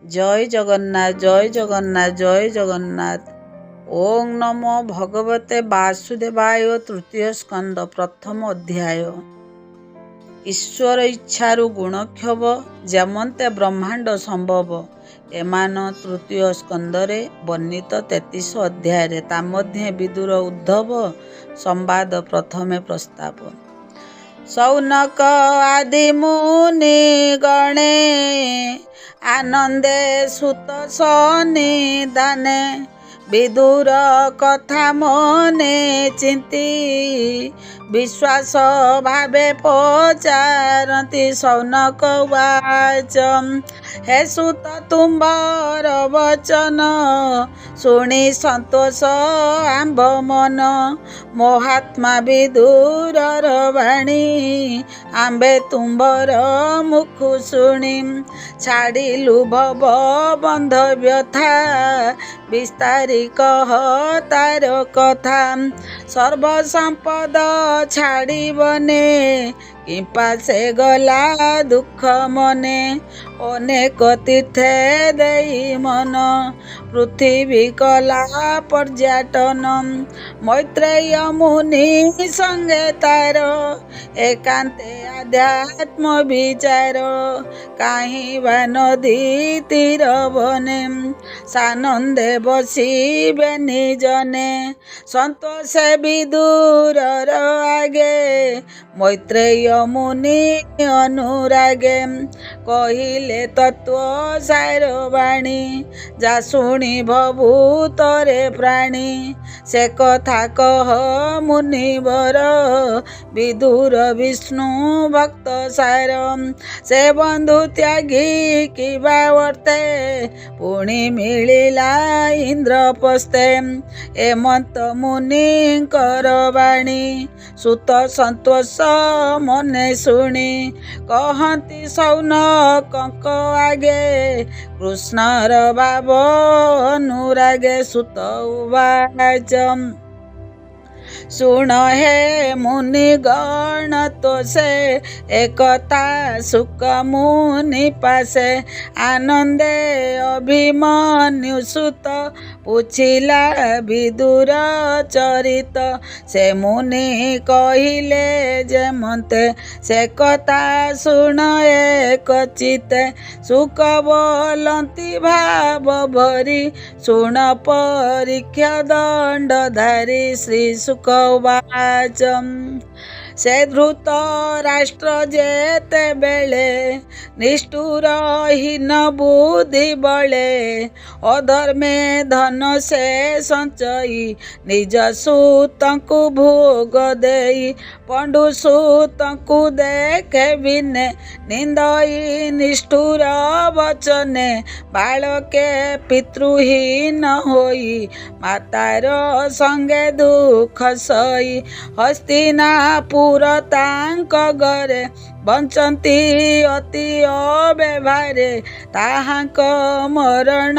जय जगन्नाथ जय जगन्नाथ जय जगन्नाथ। ओं नमो भगवते वासुदेवाय। तृतीय स्कंद प्रथम अध्याय। ईश्वर इच्छारु गुणक्षव जेमन्ते ब्रह्मांड संभव। एमान तृतीय स्कंदरे वर्णित 33 अध्याय तामध्ये विदुर उद्धव संवाद प्रथमे प्रस्ताव। सौनक आदि मुनि गणे आनंदे सुत सनिधाने विदुर कथा मने चिंती विश्वास भावे पचारती। सौनक उवाच हे सुत तुम्बर वचन शुणी संतोष आंब मन। महात्मा विदुरर वाणी आंबे तुम्बर मुख शुणी। छाड़िलु भव बंध व्यथा विस्तारी कह तार कथा। सर्व संपद छाड़िबने किंपा से गला दुख मने। अनेक तीर्थे देई मन पृथ्वी कला पर्यटन। मैत्रेय मुनि संगे तार एकांते आध्यात्म विचार। काहीं बा नदी तीर बने सानंदे बसिबे निजने। संतोषे विदुरर आगे मैत्रेय मुनि अनुरागे। कहिले तत्व सार वाणी जा शुणी भभूतरे प्राणी। से कथा कह मुनिवर विदुर विष्णु भक्त सार। से बंधु त्यागी किबा वर्ते पुणी मिलिला इंद्र पस्ते। एमंत मुनिकर वाणी सुत संतोष मने शुणी। कहती सौनकଙ୍କ आगे कृष्णर भाव अनुरागे। सुत उवाच शुण हे मुनि गण तो से एकता सुख मुनि पासे। आनंदे अभिमन्यु सुत पूछिला विदुर चरित। से मुनि कहिले जेमन्ते से कथा शुण एक चिते। सुख बोलती भाव भरी शुण परीक्षा दंडधारी। श्री सुख उवाच से धृत राष्ट्र जेते बेले निष्ठुर हीन बुद्धि बले। अधर्मे धन से संचयी निज सूतंकु भोग देई। पंडु सूतंकु देखे बिने निंदई निष्ठुर वचने। बालके पितृहीन होई मातार संगे दुख सई। हस्तिनापुर तांक घरे बंचंती अति अव्यवहारे। ताहांक मरण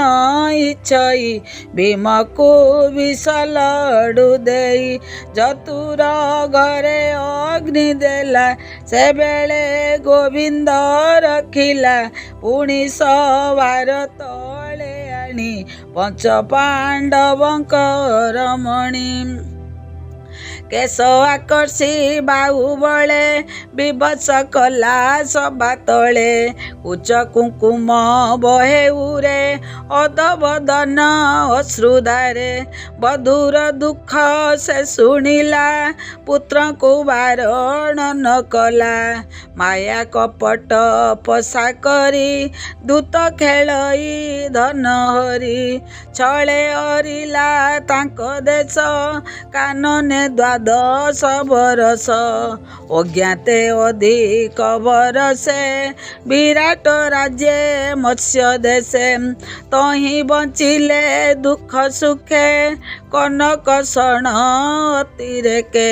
इच्छई भीमकु विष लडु देई। जतुर घरे अग्नि देला से बेले गोविंद रखिला। पुणी सवार तले आनी पंच पांडवंकर मणि। केश आकर्षी बाहुबले विभत्स कला सभा तले। उच्च कुंकुम बहे उरे अधवदन अश्रुधारे। बधुर दुख से शुणिला पुत्र को बारण न कला। माया कपट पशा करी दूत खेलई धन हरी। छले हरिला तांक देश कानने द्वादश बरस। अज्ञाते अधिक बरसे विराट राज्ये मत्स्य देशे। तही बंचिले दुख सुखे कनक षण अतिरेके।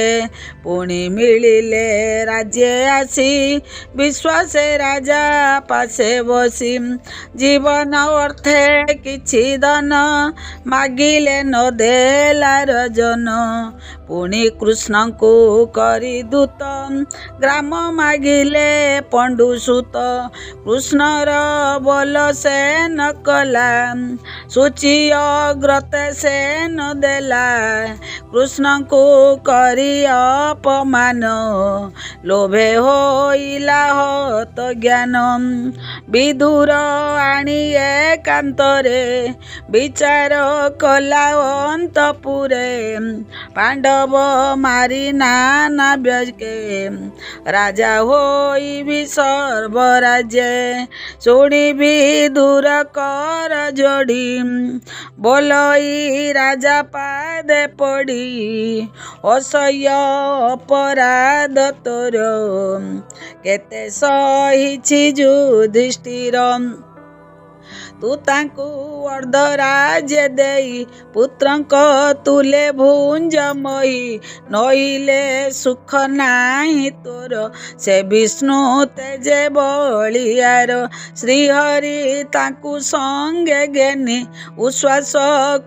पुणी मिलिले राज्ये आसी विश्वासे राजा पासे बसी। जीवन अर्थे किछि धन मागिले न देला रजन। पुणी कृष्णଙ୍କୁ କରି ଦୂତ ଗ୍ରାମ ମାଗିଲେ ପଣ୍ଡୁସୁତ କୃଷ୍ଣର ବୋଲ ସେ ନ କଲା ସୂଚି ଅଗ୍ରତେ ସେ ନ ଦେଲା କୃଷ୍ଣଙ୍କୁ କରି ଅପମାନ ଲୋଭେ ହୋଇଲା ହତ ଜ୍ଞାନ ବିଦୁର ଆଣି ଏକାନ୍ତରେ ବିଚାର କଲା ଅନ୍ତପୁରେ ପାଣ୍ଡବ ମାରି ନାନା ବ୍ୟକେ ରାଜା ହୋଇବି ସର୍ବରାଜ୍ୟେ ଶୁଣିବି ଦୂର କର ଯୋଡ଼ି ବୋଲଇ ରାଜା ପାଦେ ପଡ଼ି ଅସହ୍ୟ ଅପରାଧ ତୋର କେତେ ସହିଛି ଯୁଧିଷ୍ଠିର ତୁ ତାଙ୍କୁ ଅର୍ଦ୍ଧରାଜ୍ୟ ଦେଇ ପୁତ୍ରଙ୍କ ତୁଲେ ଭୁଞ୍ଜମୟୀ ନଇଲେ ସୁଖ ନାହିଁ ତୋର ସେ ବିଷ୍ଣୁ ତେଜେ ବଳିୟାର ଶ୍ରୀହରି ତାଙ୍କୁ ସଙ୍ଗେ ଘେନି ଉଶ୍ୱାସ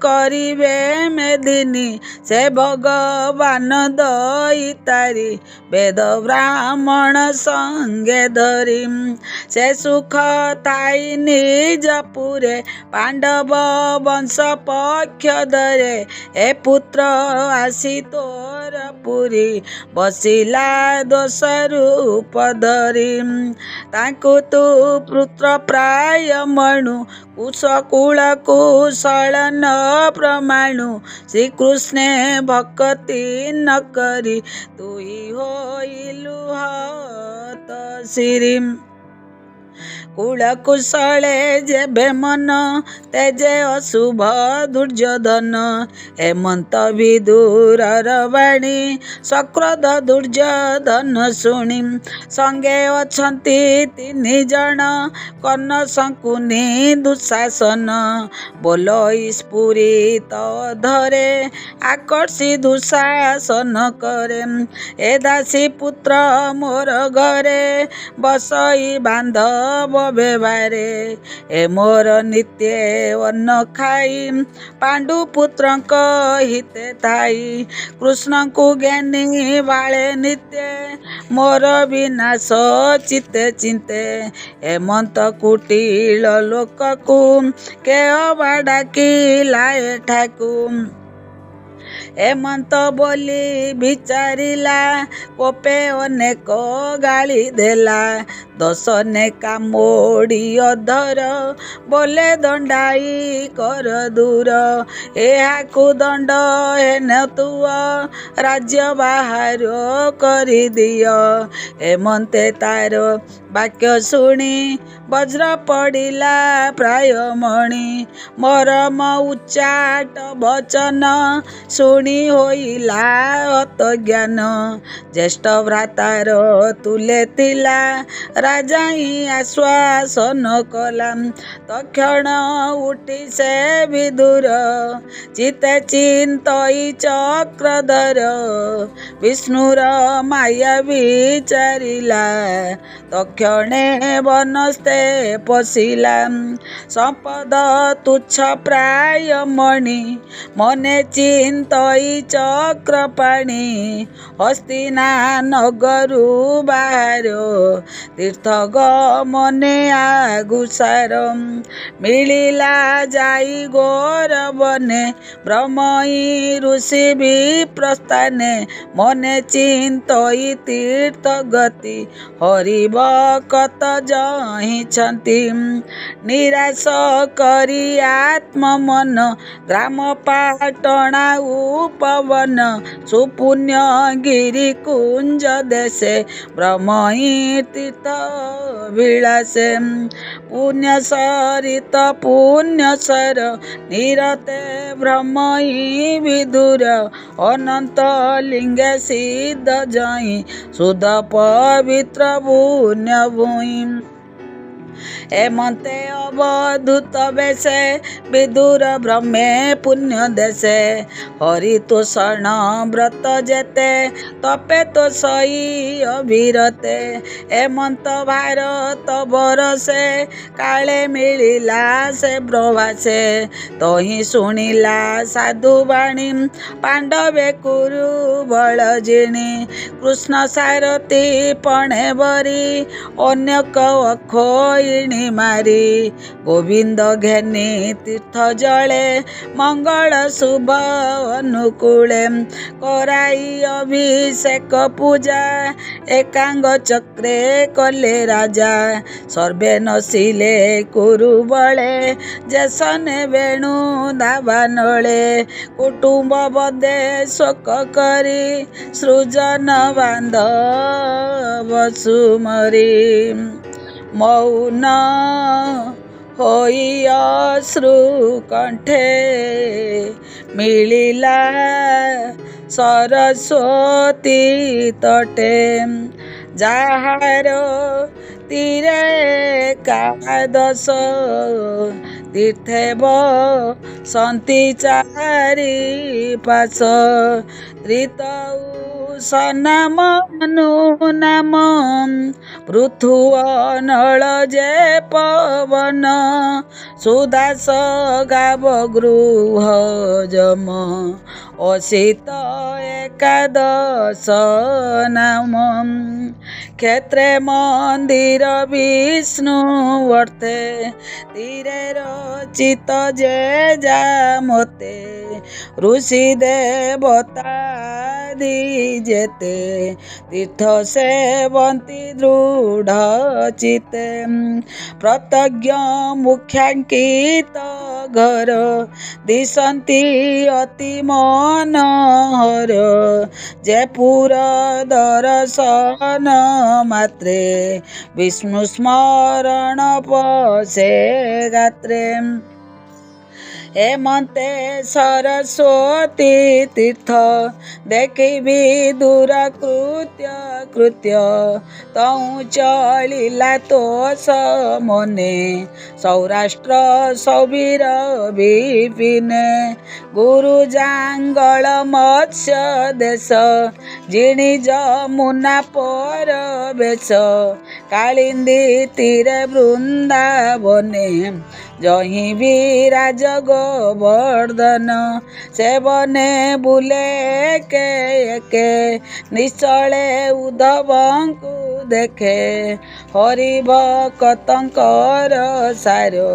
କରିବେ ମେଦିନୀ ସେ ଭଗବାନ ଦଇତାରି ବେଦ ବ୍ରାହ୍ମଣ ସଙ୍ଗେ ଧରି ସେ ସୁଖ ଥାଇ ନିଜ ପୁରେ ପାଣ୍ଡବ ବଂଶ ପକ୍ଷ ଧରେ ଏ ପୁତ୍ର ଆସି ତୋର ପୁରୀ ବସିଲା ଦୋଷ ରୂପ ଧରି ତାଙ୍କୁ ତୁ ପୁତ୍ର ପ୍ରାୟ ମଣୁ କୁଶକୁଳ କୁଶଳ ନ ପ୍ରମାଣୁ ଶ୍ରୀକୃଷ୍ଣେ ଭକ୍ତି ନ କରି ତୁଇ ହୋଇଲୁ ହତ ଶିରୀ କୁଳ କୁଶଳେ ଯେବେ ମନ ତେଜେ ଅଶୁଭ ଦୁର୍ଯ୍ୟୋଧନ ହେମନ୍ତ ବିଦୁରର ବାଣୀ ସକ୍ରୋଧ ଦୁର୍ଯ୍ୟୋଧନ ଶୁଣି ସଙ୍ଗେ ଅଛନ୍ତି 3 ଜଣ କର୍ଣ୍ଣ ଶଙ୍କୁନି ଦୁଃଶାସନ ବୋଲଇ ସ୍ଫୁରିତ ଧରେ ଆକର୍ଷି ଦୁଃଶାସନ କରେ ଏ ଦାସୀ ପୁତ୍ର ମୋର ଘରେ ବସଇ ବାନ୍ଧବ ବ୍ୟବହାରେ ଏ ମୋର ନିତ୍ୟ ଅନ୍ନ ଖାଇ ପାଣ୍ଡୁ ପୁତ୍ରଙ୍କ ହିତେ ଥାଇ କୃଷ୍ଣଙ୍କୁ ଜ୍ଞାନୀ ବାଳେ ନିତ୍ୟ ମୋର ବିନାଶ ଚିତେ ଚିନ୍ତେ ହେମନ୍ତ କୁଟିଳ ଲୋକକୁ କେହ ବା ଡାକିଲା ଏଠାକୁ ହେମନ୍ତ ବୋଲି ବିଚାରିଲା କୋପେ ଅନେକ ଗାଳି ଦେଲା ଦଶ ନେକା ମୋଡ଼ି ଅଧର ବୋଲେ ଦଣ୍ଡାଇ କର ଦୂର ଏହାକୁ ଦଣ୍ଡ ହେନ ତୁଅ ରାଜ୍ୟ ବାହାର କରିଦିଅ ହେମନ୍ତେ ତାର ବାକ୍ୟ ଶୁଣି ବଜ୍ର ପଡ଼ିଲା ପ୍ରାୟ ମଣି ମରମ ଉଚ୍ଚାଟ ବଚନ ଶୁଣି ହୋଇଲା ହତ ଜ୍ଞାନ ଜ୍ୟେଷ୍ଠ ଭ୍ରାତାର ତୁଲେ ଥିଲା ରାଜା ହିଁ ଆଶ୍ୱାସନ କଲା ତକ୍ଷଣ ଉଠି ସେ ବିଦୁର ଚିତେ ଚିନ୍ତଇ ଚକ୍ରଧର ବିଷ୍ଣୁର ମାୟା ବିଚାରିଲା ତକ୍ଷଣେ ବନସ୍ତେ ପଶିଲା ସମ୍ପଦ ତୁଚ୍ଛ ପ୍ରାୟ ମଣି ମନେ ଚିନ୍ତଇ ଚକ୍ର ପାଣି ହସ୍ତିନା ନଗରୁ ବାହାର ତୀର୍ଥ ଗମନେ ଆଗୁସାର ମିଳିଲା ଯାଇ ଘୋର ବନେ ବ୍ରହ୍ମଇ ଋଷି ବିପ୍ରସ୍ଥାନେ ମନେ ଚିନ୍ତଇ ତୀର୍ଥ ଗତି ହରିବ କତ ଜହିଛନ୍ତି ନିରାଶ କରି ଆତ୍ମ ମନ ଗ୍ରାମ ପାଟଣା ଉପବନ ସୁପୁଣ୍ୟ ଗିରି କୁଞ୍ଜ ଦେଶେ ବ୍ରହ୍ମଇ ତୀର୍ଥ ବିଳାସେ ପୁଣ୍ୟ ସରିତ ପୁଣ୍ୟସର ନିରତେ ବ୍ରହ୍ମଇ ବିଦୁର ଅନନ୍ତ ଲିଙ୍ଗେ ସିଦ୍ଧ ଜଇଁ ଶୁଦ୍ଧ ପବିତ୍ର ପୁଣ୍ୟ ଭୂଇଁ হেমন্তে অবধূত বেশে বিদুর ব্রহ্মে পুণ্য দেশে হরিতোষণ ব্রত যেতে তপে তো সই অবিরতে হেমন্ত ଭାରତ ବରସେ କାଳେ ମିଳିଲା ସେ ପ୍ରଭାସେ ତହିଁ ଶୁଣିଲା ସାଧୁବାଣୀ ପାଣ୍ଡବେ କୁରୁ ବଳ ଜିଣି କୃଷ୍ଣ ସାରଥୀ ପଣେ ବରି ଅନେକ ଅଖୋଇଣି ମାରି ଗୋବିନ୍ଦ ଘେନି ତୀର୍ଥ ଜଳେ ମଙ୍ଗଳ ଶୁଭ ଅନୁକୂଳେ କରାଇ ଅଭିଷେକ ପୂଜା ଏକାଙ୍ଗ ଚକ୍ରେ କଲେ ରାଜା ସର୍ବେ ନସିଲେ କୁରୁ ବଳେ ଯେସନେ ବେଣୁ ଦାବାନଳେ କୁଟୁମ୍ବ ବଦେ ଶୋକ କରି ସୃଜନ ବାନ୍ଧବ ସୁମରି ମୌନ ହୋଇ ଅଶ୍ରୁ କଣ୍ଠେ ମିଳିଲା ସରସ୍ୱତୀ ତଟେ ଯାହାର ତୀରେ ଏକାଦଶ ତୀର୍ଥେବ ସନ୍ତି ଚାରି ପାଶ ତ୍ରିତଉ ସନାମ ନାମ ପୃଥୁ ଅନଳ ଯେ ପବନ ସୁଦାସ ଗାବ ଗୃହ ଯମ ଅସିତ ଏକାଦଶ ନାମ କ୍ଷେତ୍ରେ ମନ୍ଦିର ବିଷ୍ଣୁ ଅର୍ଥେ ତୀରେ ରଚିତ ଯେ ଯା ମତେ ଋଷି ଦେବତା ଯେତେ ତୀର୍ଥ ସେବନ୍ତି ଦୃଢ଼ ଚିତେ ପ୍ରତ୍ୟଜ୍ଞ ମୁଖ୍ୟାଙ୍କିତ ଘର ଦିଶନ୍ତି ଅତି ମନୋହର ଯେ ପୁର ଦର୍ଶନ ମାତ୍ରେ ବିଷ୍ଣୁ ସ୍ମରଣ ପଶେ ଗାତ୍ରେ ହେମନ୍ତେ ସରସ୍ୱତୀ ତୀର୍ଥ ଦେଖିବି ଦୂର କୃତ୍ୟ ତଉଁ ଚଳିଲା ତୋଷ ମନେ ସୌରାଷ୍ଟ୍ର ସବିର ବିପିନେ ଗୁରୁ ଜାଙ୍ଗଳ ମତ୍ସ୍ୟ ଦେଶ ଜିଣି ଯମୁନା ପର ବେଶ କାଳିନ୍ଦୀ ତୀରେ ବୃନ୍ଦାବନେ ଜହିଁ ବିରାଜ ଗୋବର୍ଦ୍ଧନ ସେବନେ ବୁଲେ ଏକେ ଏକେ ନିଶ୍ଚଳେ ଉଦ୍ଧବଙ୍କୁ ଦେଖେ ହରି ଭକ୍ତଙ୍କର ସାର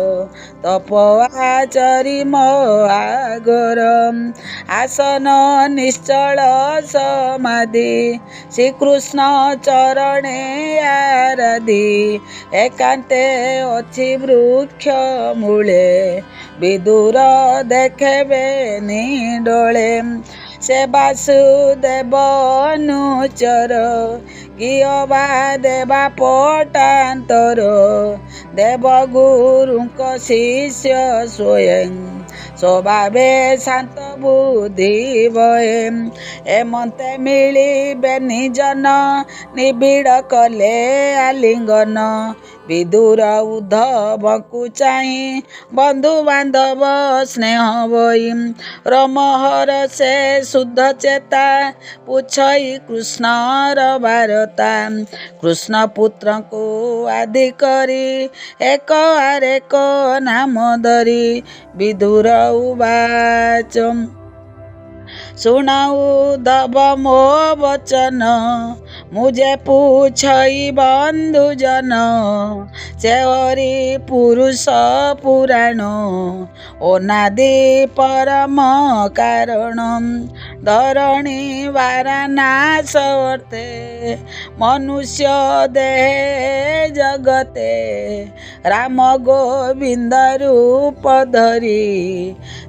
ତପ ଆଚରି ମହାଗର ଆସନ ନିଶ୍ଚଳ ସମାଧି ଶ୍ରୀକୃଷ୍ଣ ଚରଣେ ଆରାଧି ଏକାନ୍ତେ ଅଛି ବୃକ୍ଷ ମୂଳେ ବିଦୁର ଦେଖେବେ ନିଡୋଳେ ସେ ବାସୁଦେବ ଅନୁଚର କିଅ ବା ଦେବା ପଟାନ୍ତର ଦେବଗୁରୁଙ୍କ ଶିଷ୍ୟ ସ୍ୱୟଂ ସ୍ୱଭାବେ ଶାନ୍ତ ବୁଦ୍ଧି ବଏ ଏମନ୍ତେ ମିଳିବେ ନିଜନ ନିବିଡ଼ କଲେ ଆଲିଙ୍ଗନ ବିଦୁର ଉଦ୍ଧବଙ୍କୁ ଚାହିଁ ବନ୍ଧୁ ବାନ୍ଧବ ସ୍ନେହ ବଇ ରମହର ସେ ଶୁଦ୍ଧ ଚେତା ପୁଛଇ କୃଷ୍ଣର ବାରତା କୃଷ୍ଣ ପୁତ୍ରଙ୍କୁ ଆଦି କରି ଏକ ଆରେକ ନାମ ଧରି ବିଦୁର ଉବାଚ ଶୁଣ ଉଦ୍ଧବ ମୋ ବଚନ ମୁଁ ଯେ ପୁଛଇ ବନ୍ଧୁଜନ ସେ ହରି ପୁରୁଷ ପୁରାଣ ଅନାଦି ପରମ କାରଣ ଧରଣୀ ବାରାନାସ ଅର୍ଥେ ମନୁଷ୍ୟ ଦେହେ ଜଗତେ ରାମ ଗୋବିନ୍ଦ ରୂପ ଧରି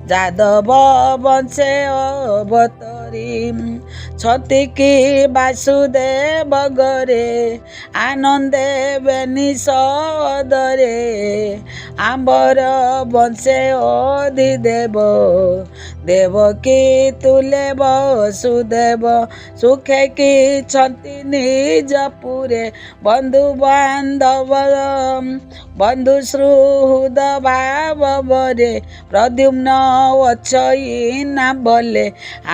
ଯାଦବ ବଂଶେ ଅବତରୀ ଛତିକି ବାସୁଦେବ ଗରେ ଆନନ୍ଦେ ବେନି ସଦରେ ଆମ୍ବର ବଂଶେ ଅଧିଦେବ ଦେବକୀ ତୁଲେ ବସୁଦେବ ସୁଖେ କିଛନ୍ତି ନିଜ ପୁରେ ବନ୍ଧୁ ବାନ୍ଧବ ବନ୍ଧୁ ସୁହୃଦ ଭାବରେ ପ୍ରଦ୍ୟୁମ୍ନ ଅଛଇନା ବଲେ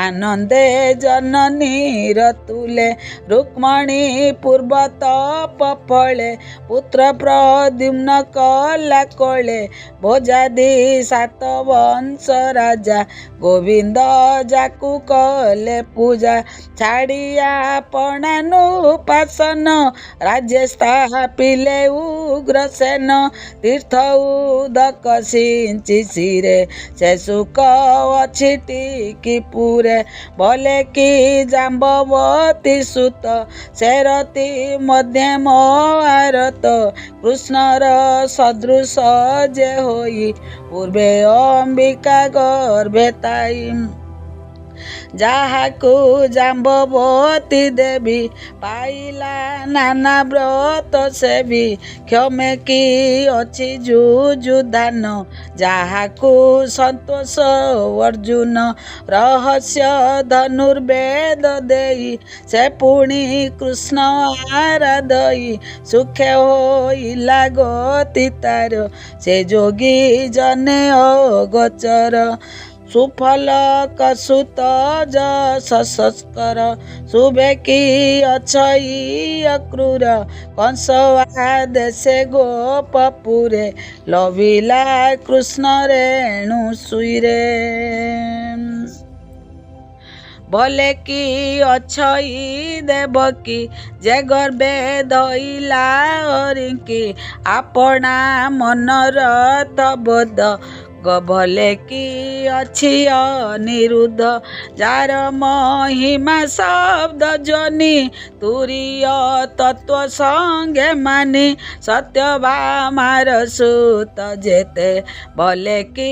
ଆନନ୍ଦେ ଜନନୀର ତୁଲେ ରୁକ୍ମଣୀ ପୂର୍ବତପ ଫଳେ ପୁତ୍ର ପ୍ରଦ୍ୟୁମ୍ନ କଲା କୋଳେ ଭୋଜାଦି ସାତ ବଂଶ ରାଜା ଗୋବିନ୍ଦ ଯାକୁ କଲେ ପୂଜା ଛାଡ଼ିଆ ପଣାନୁପାସନ ରାଜ୍ୟ ସ୍ଥାପିଲେ ଉଗ୍ରସେନ ତୀର୍ଥ ଉଦକ ସିଞ୍ଚି ଶିରେ ସେ ସୁଖ ଅଛି ଟିକି ପୁରେ ଭଲେ କି ଜାମ୍ବବତୀ ସୁତ ସେରତି ମଧ୍ୟମ ଆରତ କୃଷ୍ଣର ସଦୃଶ ଯେ ହୋଇ ପୂର୍ବେ ଅମ୍ବିକା ଗର୍ଭେ ତାଇ ଯାହାକୁ ଜାମ୍ବବତୀ ଦେବୀ ପାଇଲା ନାନା ବ୍ରତ ସେବି କ୍ଷମେ କି ଅଛି ଯୁଯୁଧାନ ଯାହାକୁ ସନ୍ତୋଷ ଅର୍ଜୁନ ରହସ୍ୟ ଧନୁର୍ବେଦ ଦେଇ ସେ ପୁଣି କୃଷ୍ଣ ଆରାଧଇ ସୁଖେ ହୋଇଲା ଗତି ତାର ସେ ଯୋଗୀ ଜନେ ଅଗୋଚର ସୁଫଲ କସୁତ ଯଶସ୍କର ସୁବେକି ଅଛଇ ଅକ୍ରୂର କଂସ ଦେଶେ ଗୋପପୁରେ ଲଭିଲା କୃଷ୍ଣ ରେଣୁ ସୁଇରେ ଭଲେ କି ଅଛଇ ଦେବକୀ ଯେ ଗର୍ଭେ ଧଇଲା ହରିଙ୍କି ଆପଣା ମନରଥ ବୋଧ ଭଲେ କି ଅଛି ଅନିରୁଦ୍ଧ ଯାର ମହିମା ଶବ୍ଦ ଧ୍ୱନି ତୁରୀୟ ତତ୍ଵ ସଙ୍ଗେ ମାନି ସତ୍ୟଭାମାର ସୁତ ଯେତେ ଭଲେ କି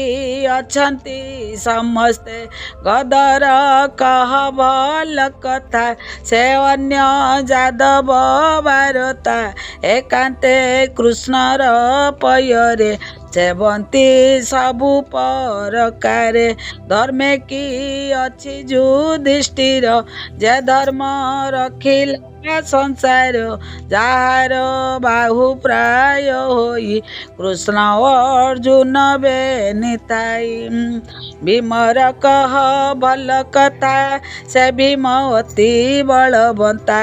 ଅଛନ୍ତି ସମସ୍ତେ ଗଦର କହ ଭଲ କଥା ସେ ଅନ୍ୟ ଯାଦବ ବାରତା ଏକାନ୍ତେ କୃଷ୍ଣର ପୟରେ ସେବନ୍ତୀ ସବୁ ପରକାରେ ଧର୍ମେ କି ଅଛି ଯୁଧିଷ୍ଠିର ଯେ ଧର୍ମ ରଖିଲା ସଂସାର ଯାହାର ବାହୁ ପ୍ରାୟ ହୋଇ କୃଷ୍ଣ ଅର୍ଜୁନ ବେନିତାଇ ଭୀମର କହ ଭଲ କଥା ସେ ଭୀମ ଅତି ବଳବନ୍ତା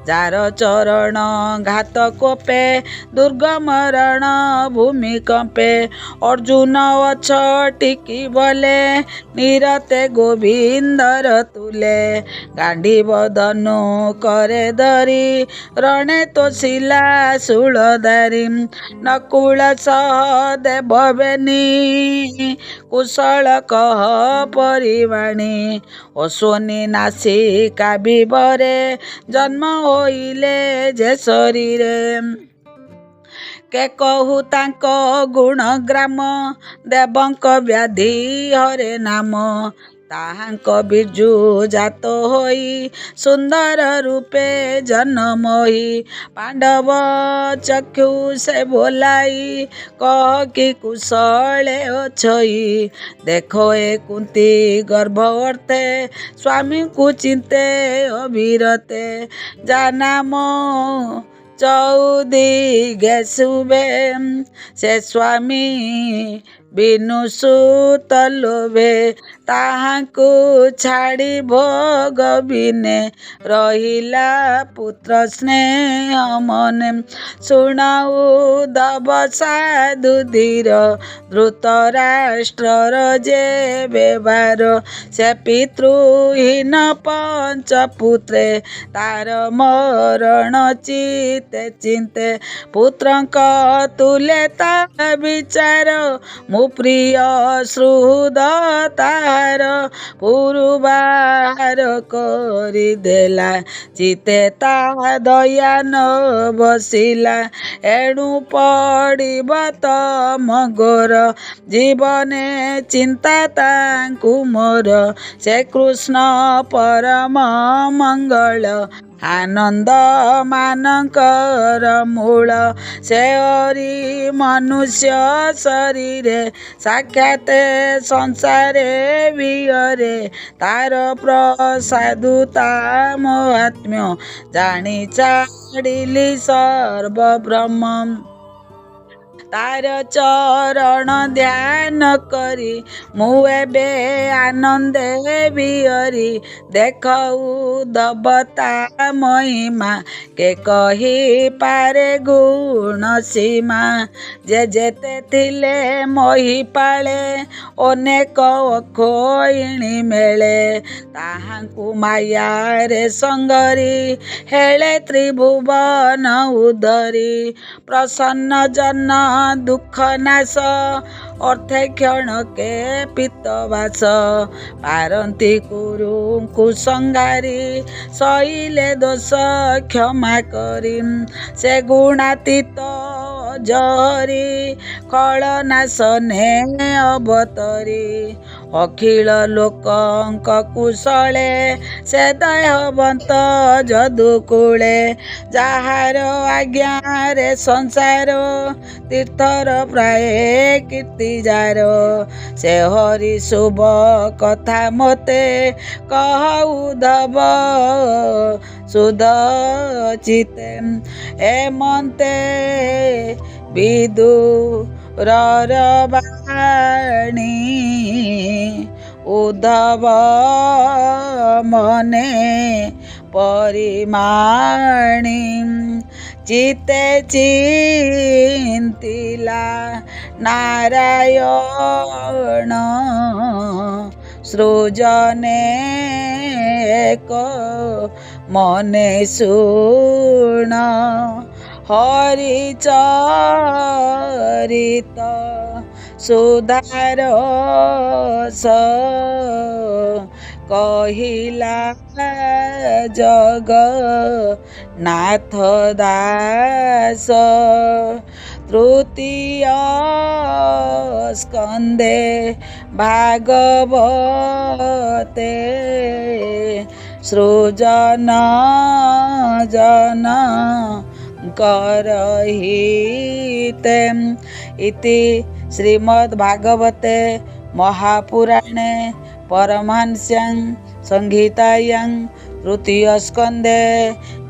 ଯାର ଚରଣ ଘାତ କୋପେ ଦୁର୍ଗମରଣ ଭୂମି କମ୍ପେ ଅର୍ଜୁନ ଅଛ ଟିକି ବଲେ ନିରତେ ଗୋବିନ୍ଦର ତୁଲେ ଗାଣ୍ଡିବ ଧନୁ କରେ ଧରି ରଣେ ତୋଷିଲା ଶୂଳଧାରୀ ନକୁଳ ସହଦେବ ବେନି କୁଶଳ କହ ପରିବାଣୀ ଅଶ୍ୱନି ନାସିକା ବିଭରେ ଜନ୍ମ ହୋଇଲେ ଯେ ଶରୀରେ କେ କହୁ ତାଙ୍କ ଗୁଣ ଗ୍ରାମ ଦେବଙ୍କ ବ୍ୟାଧି ହରେ ନାମ ତାହାଙ୍କ ବିଜୁ ଜାତ ହୋଇ ସୁନ୍ଦର ରୂପେ ଜନମୋହି ପାଣ୍ଡବ ଚକ୍ଷୁ ସେ ବୋଲାଇ କହ କି କୁଶଳେ ଅଛଇ ଦେଖ ଏ କୁନ୍ତି ଗର୍ଭ ଅର୍ଥେ ସ୍ୱାମୀଙ୍କୁ ଚିନ୍ତେ ଅବିରତେ ଯା ନାମ ଚୌଦିଗେ ଶୁଭେ ସେ ସ୍ୱାମୀ ବିନୁ ସୁତ ଲୋଭେ ତାହାଙ୍କୁ ଛାଡ଼ି ଭୋଗ ବିନେ ରହିଲା ପୁତ୍ର ସ୍ନେହ ମନେ ଶୁଣାଉ ଦବ ସାଧୁ ଧୀର ଧୃତରାଷ୍ଟ୍ରର ଯେ ବ୍ୟବହାର ସେ ପିତୃହୀନ ପଞ୍ଚପୁତ୍ରେ ତାର ମରଣ ଚିତେ ଚିନ୍ତେ ପୁତ୍ରଙ୍କ ତୁଲେ ତା ବିଚାର ମୁଁ ପ୍ରିୟ ସୁହୃଦ ତାହାର ପୁରୁବାର କରିଦେଲା ଚିତେ ତା ଦୟା ନ ବସିଲା ଏଣୁ ପଡ଼ିବ ତମ ଘୋର ଜୀବନେ ଚିନ୍ତା ତାଙ୍କୁ ମୋର ସେ କୃଷ୍ଣ ପରମ ମଙ୍ଗଳ ଆନନ୍ଦ ମାନଙ୍କର ମୂଳ ସେହରି ମନୁଷ୍ୟ ଶରୀରେ ସାକ୍ଷାତ ସଂସାରେ ବିହରେ ତାର ପ୍ରସାଦୁତା ମହାତ୍ମ୍ୟ ଜାଣି ଛାଡ଼ିଲି ସର୍ବବ୍ରହ୍ମ ତାର ଚରଣ ଧ୍ୟାନ କରି ମୁଁ ଏବେ ଆନନ୍ଦେ ବିହରି ଦେଖଉ ଦବତା ମହିମା କେ କହିପାରେ ଗୁଣ ସୀମା ଯେ ଯେତେ ଥିଲେ ମହିପାଳେ ଅନେକ ଖୋଇଣି ମେଳେ ତାହାଙ୍କୁ ମାୟାରେ ସଙ୍ଗରି ହେଳେ ତ୍ରିଭୁବନ ଉଦରି ପ୍ରସନ୍ନ ଜନ ଦୁଃଖ ନାଶ ଅର୍ଥେ କ୍ଷଣକେ ପିତବାସ ପାରନ୍ତି କୁରୁଙ୍କୁ ସଂଗାରି ସଇଲେ ଦୋଷ କ୍ଷମା କରି ସେ ଗୁଣାତୀତ ଜହରି ଖଳନାଶନେ ଅବତରି ଅଖିଳ ଲୋକଙ୍କ କୁଶଳେ ସେ ଦୟବନ୍ତ ଯଦୁକୂଳେ ଯାହାର ଆଜ୍ଞାରେ ସଂସାର ତୀର୍ଥର ପ୍ରାୟ କୀର୍ତ୍ତି ଯାର ସେ ହରି ଶୁଭ କଥା ମୋତେ କହୁ ଦବ ସୁଧ ଚିତେ ଏମନ୍ତେ ବିଦୁରର ବାଣୀ ଉଦ୍ଧବ ମନେ ପରିମାଣି ଚିତେ ଚିନ୍ତିଲା ନାରାୟଣ ସୃଜନେ ଏକ ମନେ ଶୁଣ ହରିଚରିତ ସୁଧାର କହିଲା ଜଗନ୍ନାଥ ଦାସ ତୃତୀୟ ସ୍କନ୍ଧେ ଭାଗବତେ ସୃଜନ ଜନ କରହିତେ ଇତି ଶ୍ରୀମଦ୍ଭାଗବତେ ମହାପୁରାଣେ ପରମହଂସ୍ୟାଂ ସଂହିତାୟାଂ ତୃତୀୟ ସ୍କନ୍ଧେ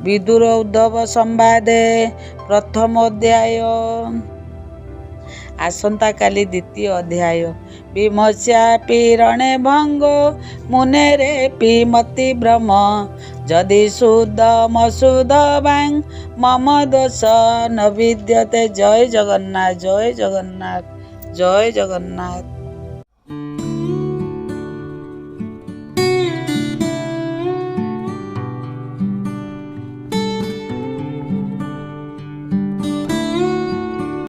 ବିଦୁର ଉଦ୍ଧବ ସମ୍ବାଦେ ପ୍ରଥମ ଅଧ୍ୟାୟ। ଆସନ୍ତାକାଲି ଦ୍ୱିତୀୟ ଅଧ୍ୟାୟ। ବିମସ୍ୟାପି ରଣେ ଭଙ୍ଗୋ ମୁନେରେ ପିମତି ଭ୍ରମ ଯଦି ଶୁଦ୍ଧ ମଶୁଦ୍ଧ ବାଂ ମମ ଦୋଷ ନ ବିଦ୍ୟତେ। ଜୟ ଜଗନ୍ନାଥ, ଜୟ ଜଗନ୍ନାଥ, ଜୟ ଜଗନ୍ନାଥ।